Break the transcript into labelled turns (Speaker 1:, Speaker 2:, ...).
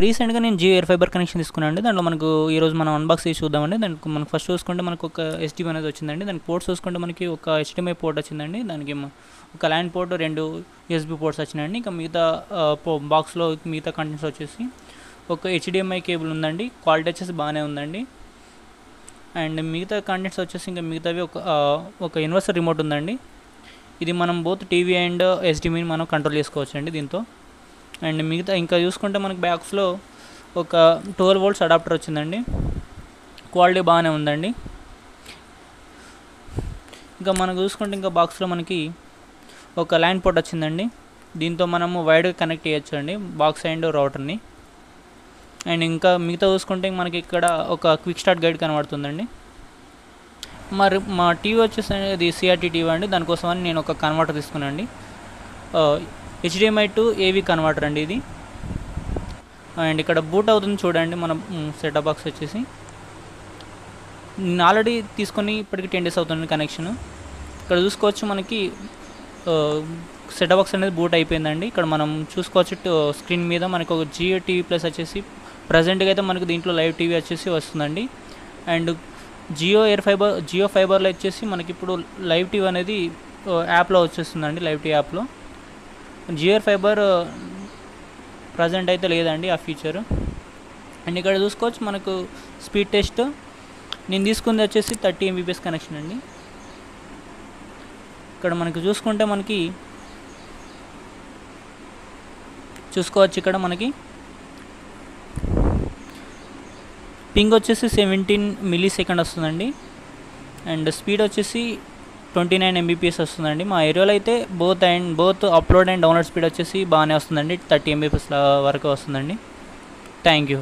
Speaker 1: రీసెంట్గా నేను Jio air fibre connection తీసుకున్నాను అండి. దాంట్లో మనకు ఈరోజు మనం అన్బాక్స్ చేసి చూద్దామండి. దానికి మనకు ఫస్ట్ చూసుకుంటే మనకు ఒక HDMI అనేది వచ్చిందండి. దానికి పోర్ట్స్ చూసుకుంటే మనకి ఒక HDMI పోర్ట్ వచ్చిందండి. దానికి ఒక ల్యాన్ పోర్ట్, 2 USB పోర్ట్స్ వచ్చినాయండి. ఇంకా మిగతా బాక్స్లో మిగతా కంటెంట్స్ వచ్చేసి ఒక HDMI కేబుల్ ఉందండి. క్వాలిటీ వచ్చేసి బాగానే ఉందండి. అండ్ మిగతా కంటెంట్స్ వచ్చేసి ఇంకా మిగతావి ఒక ఇన్వర్టర్ రిమోట్ ఉందండి. ఇది మనం బోత్ టీవీ అండ్ HDMIని మనం కంట్రోల్ చేసుకోవచ్చు అండి దీంతో. అండ్ మిగతా ఇంకా చూసుకుంటే మనకి బాక్స్లో ఒక 12 volts అడాప్టర్ వచ్చిందండి. క్వాలిటీ బాగానే ఉందండి. ఇంకా మనం చూసుకుంటే ఇంకా బాక్స్లో మనకి ఒక లైన్ పోర్ట్ వచ్చిందండి. దీంతో మనము వైడ్గా కనెక్ట్ చేయొచ్చు అండి బాక్స్ అండ్ రౌటర్ని. అండ్ ఇంకా మిగతా చూసుకుంటే మనకి ఇక్కడ ఒక క్విక్ స్టార్ట్ గైడ్ కనబడుతుందండి. మరి మా టీవీ వచ్చేసి ఇది CRT టీవీ అండి. దానికోసమని నేను ఒక కన్వర్టర్ తీసుకున్నాను అండి. HDMI to AV కన్వర్టర్ అండి ఇది. అండ్ ఇక్కడ బూట్ అవుతుంది చూడండి మన సెటప్ బాక్స్ వచ్చేసి. నేను ఆల్రెడీ తీసుకొని ఇప్పటికి 10 days అవుతుంది కనెక్షన్. ఇక్కడ చూసుకోవచ్చు మనకి సెటప్ బాక్స్ అనేది బూట్ అయిపోయిందండి. ఇక్కడ మనం చూసుకోవచ్చు స్క్రీన్ మీద మనకు ఒక జియో టీవీ ప్లస్ వచ్చేసి ప్రజెంట్గా అయితే మనకు దీంట్లో లైవ్ టీవీ వచ్చేసి వస్తుందండి. అండ్ జియో ఫైబర్లో వచ్చేసి మనకి ఇప్పుడు లైవ్ టీవీ అనేది యాప్లో వచ్చేస్తుందండి, లైవ్ టీవీ యాప్లో. జియో ఫైబర్ ప్రజెంట్ అయితే లేదండి ఆ ఫీచర్. అండ్ ఇక్కడ చూసుకోవచ్చు మనకు స్పీడ్ టెస్ట్ నేను తీసుకుంది వచ్చేసి 30 Mbps కనెక్షన్ అండి. ఇక్కడ మనకు చూసుకుంటే మనకి చూసుకోవచ్చు ఇక్కడ మనకి పింగ్ వచ్చేసి 17 millisecond వస్తుందండి. అండ్ స్పీడ్ వచ్చేసి 29 Mbps వస్తుందండి. మా ఏరియాలో అయితే both upload and download speed వచ్చేసి బాగానే వస్తుందండి. 30 Mbps వరకు వస్తుందండి. Thank you.